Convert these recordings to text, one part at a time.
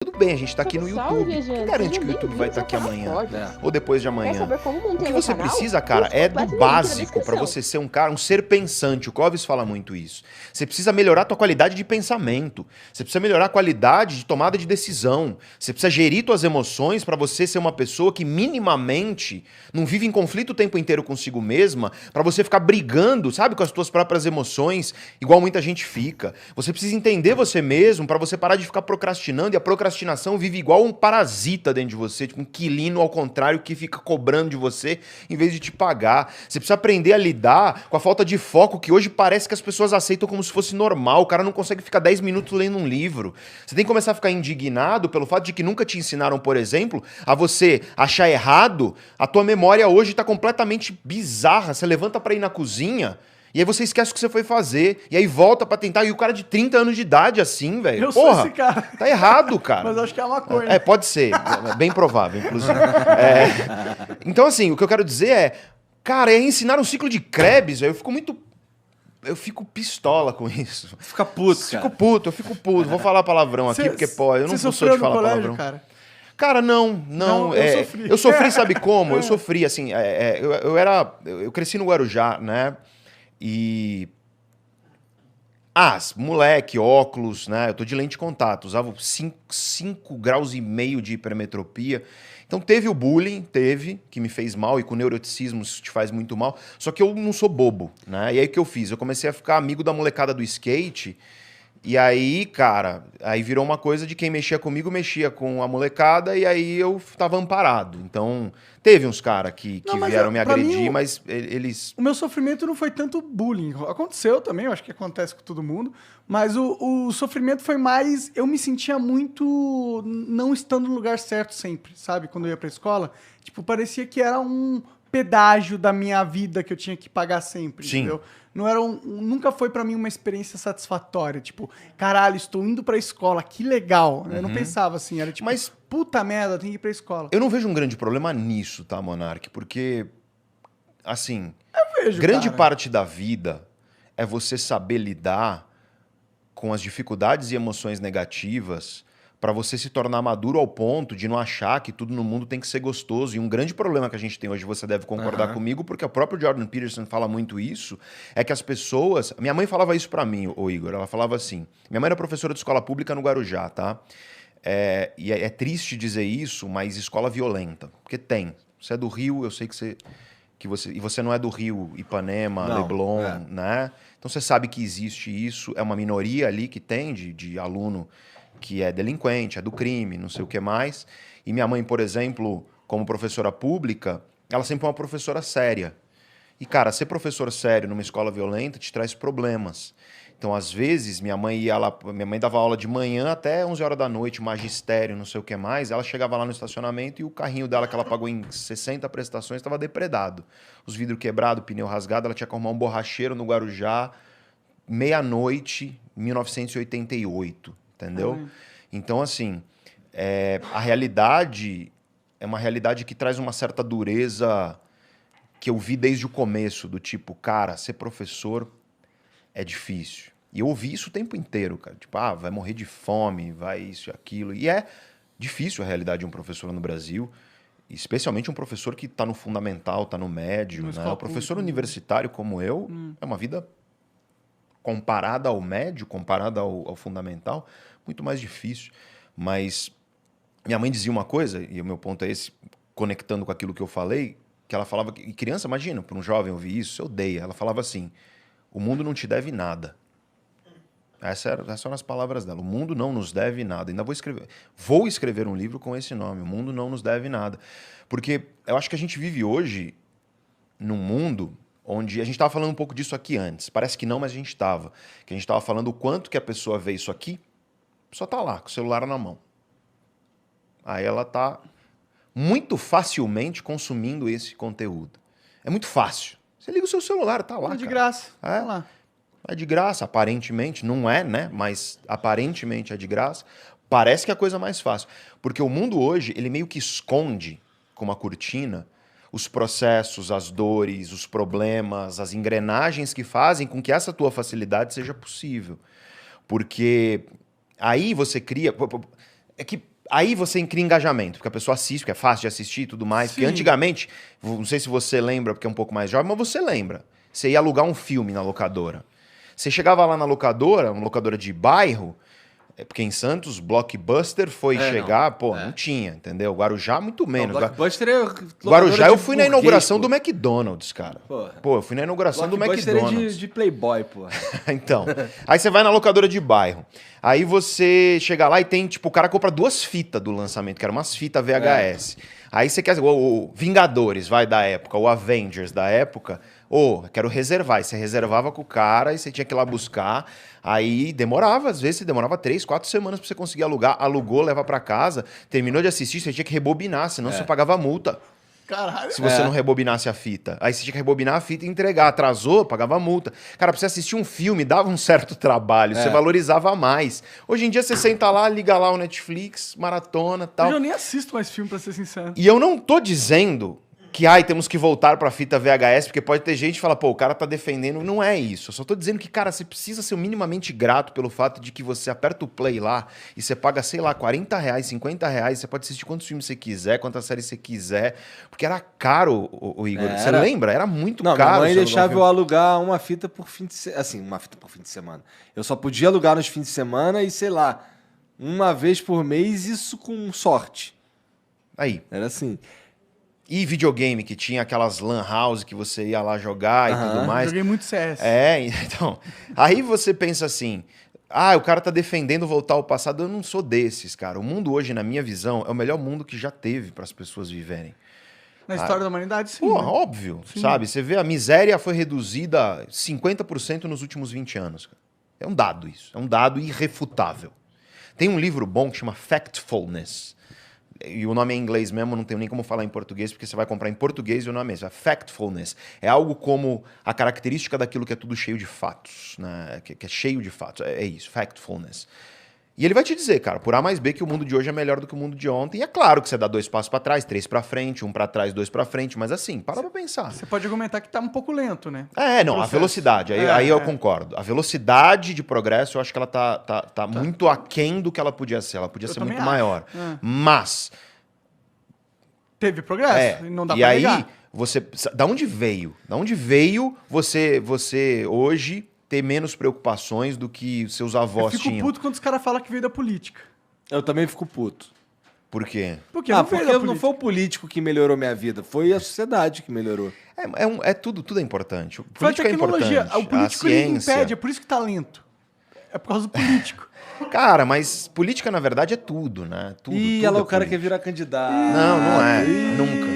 Tudo bem, a gente tá aqui no Salve, YouTube. Quem viajante, garante que o sejam YouTube vai estar aqui bem-vindos ao amanhã? canal Forte. Ou depois de Quer amanhã? saber como O manter que meu você canal? precisa, cara, Link é do completo no link na básico pra descrição. você ser um cara, um ser pensante. O Clóvis fala muito isso. Você precisa melhorar a tua qualidade de pensamento. Você precisa melhorar a qualidade de tomada de decisão. Você precisa gerir tuas emoções pra você ser uma pessoa que minimamente não vive em conflito o tempo inteiro consigo mesma, pra você ficar brigando, sabe, com as tuas próprias emoções, igual muita gente fica. Você precisa entender você mesmo pra você parar de ficar procrastinando, e a procrastinação vive igual um parasita dentro de você, tipo um inquilino ao contrário que fica cobrando de você em vez de te pagar. Você precisa aprender a lidar com a falta de foco que hoje parece que as pessoas aceitam como se fosse normal. O cara não consegue ficar 10 minutos lendo um livro. Você tem que começar a ficar indignado pelo fato de que nunca te ensinaram, por exemplo, a você achar errado. A tua memória hoje tá completamente bizarra. Você levanta pra ir na cozinha e aí você esquece o que você foi fazer. E aí volta pra tentar. E o cara de 30 anos de idade assim, velho. Eu sou esse cara. Tá errado, cara. Mas eu acho que é uma coisa. É, pode ser. É bem provável, inclusive. Então, assim, o que eu quero dizer é... Cara, é ensinar um ciclo de Krebs, velho. Eu fico pistola com isso. Fica puto, cara. Eu fico puto. Vou falar palavrão aqui, porque, pô, eu não Você sou de sofreu no falar colégio, palavrão. cara? Cara, não. Não, eu sofri. Eu sofri, sabe como? Eu sofri, assim, eu cresci no Guarujá, né? E... moleque, óculos, né? Eu tô de lente de contato, usava 5 graus e meio de hipermetropia. Então teve o bullying, que me fez mal, e com neuroticismo isso te faz muito mal. Só que eu não sou bobo, né? E aí o que eu fiz? Eu comecei a ficar amigo da molecada do skate. E aí, cara, aí virou uma coisa de quem mexia comigo, mexia com a molecada, e aí eu tava amparado. Então, teve uns caras que Não, mas vieram me pra mim, agredir, mas eles... O meu sofrimento não foi tanto bullying. Aconteceu também, eu acho que acontece com todo mundo. Mas o sofrimento foi mais... Eu me sentia muito não estando no lugar certo sempre, sabe? Quando eu ia pra escola. Tipo, parecia que era um pedágio da minha vida que eu tinha que pagar sempre, Sim. entendeu? Não era nunca foi pra mim uma experiência satisfatória. Tipo, caralho, estou indo pra escola, que legal. Eu não pensava assim, era tipo, Mas- puta merda, eu tenho que ir pra escola. Eu não vejo um grande problema nisso, tá, Monark? Porque, assim, Eu vejo, grande cara. parte da vida é você saber lidar com as dificuldades e emoções negativas para você se tornar maduro ao ponto de não achar que tudo no mundo tem que ser gostoso. E um grande problema que a gente tem hoje, você deve concordar comigo, porque o próprio Jordan Peterson fala muito isso, é que as pessoas... Minha mãe falava isso para mim, ô Igor, ela falava assim... Minha mãe era professora de escola pública no Guarujá, tá? E é triste dizer isso, mas escola violenta. Porque tem. Você é do Rio, eu sei e você não é do Rio, Ipanema, Não, Leblon, né? Então você sabe que existe isso, é uma minoria ali que tem de aluno que é delinquente, é do crime, não sei o que mais. E minha mãe, por exemplo, como professora pública, ela sempre é uma professora séria. E, cara, ser professor sério numa escola violenta te traz problemas. Então, às vezes, minha mãe dava aula de manhã até 11 horas da noite, magistério, não sei o que mais. Ela chegava lá no estacionamento e o carrinho dela, que ela pagou em 60 prestações, estava depredado. Os vidros quebrados, pneu rasgado, ela tinha que arrumar um borracheiro no Guarujá, meia-noite, 1988, entendeu? Então, assim, a realidade é uma realidade que traz uma certa dureza que eu vi desde o começo, do tipo, cara, ser professor é difícil. E eu ouvi isso o tempo inteiro, cara. Tipo, vai morrer de fome, vai isso e aquilo. E é difícil a realidade de um professor no Brasil, especialmente um professor que está no fundamental, está no médio, né? O professor universitário como eu, é uma vida comparada ao médio, comparada ao fundamental, muito mais difícil. Mas minha mãe dizia uma coisa, e o meu ponto é esse, conectando com aquilo que eu falei, que ela falava, e criança, imagina, para um jovem ouvir isso, você odeia. Ela falava assim, o mundo não te deve nada. Essas são as palavras dela. O mundo não nos deve nada. Ainda vou escrever um livro com esse nome, o mundo não nos deve nada. Porque eu acho que a gente vive hoje num mundo onde... A gente estava falando um pouco disso aqui antes. Parece que não, mas a gente estava. Que a gente estava falando o quanto que a pessoa vê isso aqui, só está lá, com o celular na mão. Aí ela está muito facilmente consumindo esse conteúdo. É muito fácil. Você liga o seu celular, tá lá, De cara. graça. Tá lá. É de graça, aparentemente. Não é, né? Mas aparentemente é de graça. Parece que é a coisa mais fácil. Porque o mundo hoje, ele meio que esconde com uma cortina os processos, as dores, os problemas, as engrenagens que fazem com que essa tua facilidade seja possível. Porque aí você cria... É que Aí você cria engajamento, porque a pessoa assiste, porque é fácil de assistir e tudo mais. Porque Sim. antigamente, não sei se você lembra, porque é um pouco mais jovem, mas você lembra. Você ia alugar um filme na locadora. Você chegava lá na locadora, uma locadora de bairro, porque em Santos, Blockbuster foi chegar, não tinha, entendeu? Guarujá, muito menos. Blockbuster é Guarujá, eu fui na burguês, inauguração pô. do McDonald's, cara. Porra. Pô, eu fui na inauguração do Blockbuster McDonald's. é de Playboy, porra. Então, aí você vai na locadora de bairro. Aí você chega lá e tem, tipo, o cara compra 2 fitas do lançamento, que eram umas fitas VHS. Aí você quer, o Vingadores, da época, o Avengers da época, quero reservar. Aí você reservava com o cara e você tinha que ir lá buscar. Aí demorava, às vezes você demorava 3, 4 semanas pra você conseguir alugar. Alugou, leva pra casa, terminou de assistir, você tinha que rebobinar, senão você pagava multa. Caralho. Se você não rebobinasse a fita. Aí você tinha que rebobinar a fita e entregar. Atrasou, pagava multa. Cara, pra você assistir um filme, dava um certo trabalho. Você valorizava mais. Hoje em dia você senta lá, liga lá o Netflix, maratona e tal. Hoje eu nem assisto mais filme, pra ser sincero. E eu não tô dizendo que temos que voltar pra fita VHS, porque pode ter gente que fala, pô, o cara tá defendendo. Não é isso. Eu só tô dizendo que, cara, você precisa ser minimamente grato pelo fato de que você aperta o play lá e você paga, sei lá, R$40, R$50, você pode assistir quantos filmes você quiser, quantas séries você quiser, porque era caro, o Igor. Você lembra? Era muito caro. Minha mãe você deixava eu alugar alugar uma fita por fim de semana. Assim, uma fita por fim de semana. Eu só podia alugar nos fins de semana e, sei lá, uma vez por mês, isso com sorte. Aí. Era assim. E videogame, que tinha aquelas lan house que você ia lá jogar e tudo mais. Joguei muito CS. Então. Aí você pensa assim, o cara tá defendendo voltar ao passado. Eu não sou desses, cara. O mundo hoje, na minha visão, é o melhor mundo que já teve para as pessoas viverem. Na história da humanidade, sim. Pô, né? óbvio, Sim. sabe? Você vê, a miséria foi reduzida 50% nos últimos 20 anos. É um dado isso. É um dado irrefutável. Tem um livro bom que chama Factfulness. E o nome é em inglês mesmo, não tenho nem como falar em português, porque você vai comprar em português e o nome é mesmo. É Factfulness. É algo como a característica daquilo que é tudo cheio de fatos, né? Que é cheio de fatos. É isso, Factfulness. E ele vai te dizer, cara, por A mais B, que o mundo de hoje é melhor do que o mundo de ontem. E é claro que você dá 2 passos para trás, 3 para frente, 1 para trás, 2 para frente, mas assim, para pra pensar. Você pode argumentar que tá um pouco lento, né? Não, a velocidade, aí eu concordo. A velocidade de progresso, eu acho que ela tá muito aquém do que ela podia ser. Ela podia ser muito maior. Mas... Teve progresso, e não dá e pra aí, negar. da onde veio? Da onde veio você hoje ter menos preocupações do que seus avós Eu fico tinham? puto quando os caras falam que veio da política. Eu também fico puto. Por quê? Porque não veio porque da não política. foi o político que melhorou minha vida, foi a sociedade que melhorou. Tudo é importante. Foi a Política é tecnologia. importante. O político a ele ciência. impede, é por isso que tá lento. É por causa do político. Cara, mas política, na verdade, é tudo, né? Tudo, Ih, tudo olha lá, é o cara política. quer virar candidato. Não é. Nunca.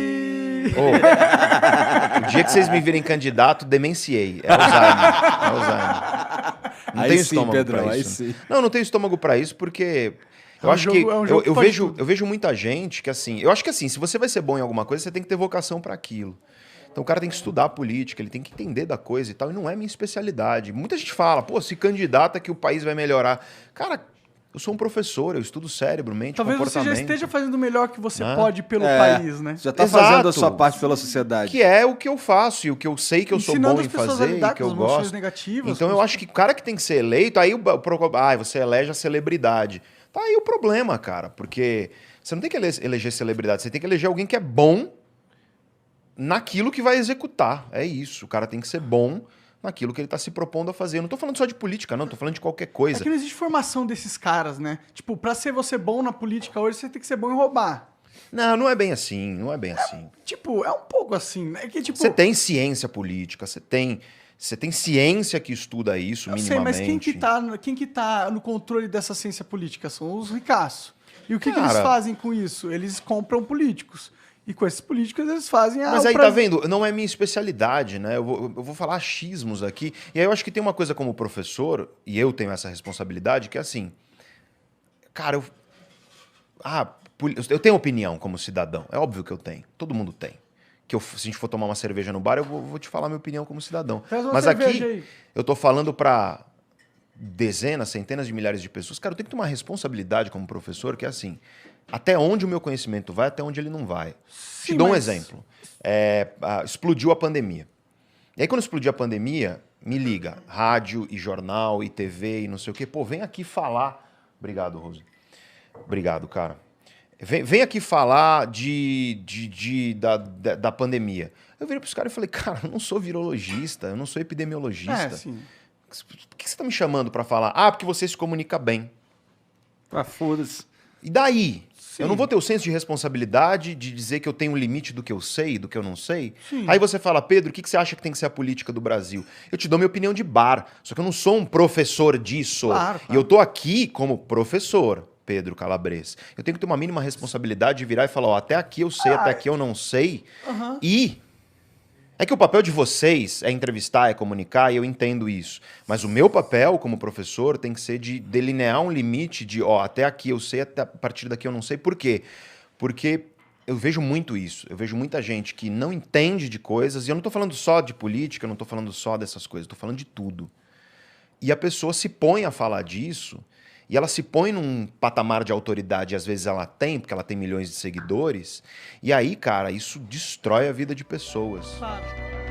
O dia que vocês me virem candidato, demenciei. É Alzheimer. Não Aí tenho sim, estômago Pedrão, pra aí isso. sim. Não tenho estômago pra isso porque eu É um acho jogo- que é um jogo que eu pode vejo tudo. eu vejo muita gente que assim, eu acho que assim, se você vai ser bom em alguma coisa, você tem que ter vocação pra aquilo. Então o cara tem que estudar política, ele tem que entender da coisa e tal, e não é minha especialidade. Muita gente fala, pô, se candidata que o país vai melhorar. Cara, eu sou um professor, eu estudo cérebro, mente, Talvez você comportamento. já esteja fazendo o melhor que você Né? pode pelo país, né? Já tá Exato. fazendo a sua parte pela sociedade. Que é o que eu faço e o que eu sei que eu sou Ensinando bom as em pessoas a fazer lidar e que com eu as emoções gosto. negativas, Então com eu acho que o cara que tem que ser eleito, aí você elege a celebridade. Tá aí o problema, cara, porque você não tem que eleger celebridade, você tem que eleger alguém que é bom naquilo que vai executar. É isso, o cara tem que ser bom naquilo que ele está se propondo a fazer. Eu não tô falando só de política, não, tô falando de qualquer É coisa. que não existe formação desses caras, né? Tipo, pra ser você bom na política hoje, você tem que ser bom em roubar. Não é bem assim, não é bem assim. Tipo, é um pouco assim, né? Que, tipo, Você tem ciência política, você tem ciência que estuda isso eu sei, minimamente. mas quem que tá no controle dessa ciência política? São os ricaços. E o que eles Cara. fazem com isso? Eles compram políticos. E com esses políticos eles fazem a... Mas aí, tá vendo? Não é minha especialidade, né? Eu vou falar achismos aqui. E aí eu acho que tem uma coisa como professor, e eu tenho essa responsabilidade, que é assim... Cara, eu tenho opinião como cidadão. É óbvio que eu tenho. Todo mundo tem. Se a gente for tomar uma cerveja no bar, eu vou te falar minha opinião como cidadão. Traz uma Mas cerveja aqui, aí. eu tô falando para dezenas, centenas de milhares de pessoas. Cara, eu tenho que ter uma responsabilidade como professor, que é assim... Até onde o meu conhecimento vai, até onde ele não vai. Te Sim, dou um mas- exemplo. Explodiu a pandemia. E aí, quando explodiu a pandemia, me liga. Rádio e jornal e TV e não sei o quê. Pô, vem aqui falar. Obrigado, Rose. Obrigado, cara. Vem aqui falar da pandemia. Eu virei pros caras e falei, cara, eu não sou virologista, eu não sou epidemiologista. Sim. Por que você tá me chamando para falar? Ah, porque você se comunica bem. Ah, foda-se. E daí? Sim. Eu não vou ter o senso de responsabilidade de dizer que eu tenho um limite do que eu sei e do que eu não sei? Sim. Aí você fala, Pedro, o que você acha que tem que ser a política do Brasil? Eu te dou minha opinião de bar, só que eu não sou um professor disso. Claro. E eu tô aqui como professor, Pedro Calabres. Eu tenho que ter uma mínima responsabilidade de virar e falar, ó, até aqui eu sei, até aqui eu não sei. E é que o papel de vocês é entrevistar, é comunicar, e eu entendo isso. Mas o meu papel como professor tem que ser de delinear um limite de, ó, até aqui eu sei, até a partir daqui eu não sei. Por quê? Porque eu vejo muito isso. Eu vejo muita gente que não entende de coisas, e eu não estou falando só de política, eu não estou falando só dessas coisas, estou falando de tudo. E a pessoa se põe a falar disso, e ela se põe num patamar de autoridade, e às vezes ela tem, porque ela tem milhões de seguidores, e aí, cara, isso destrói a vida de pessoas. Claro.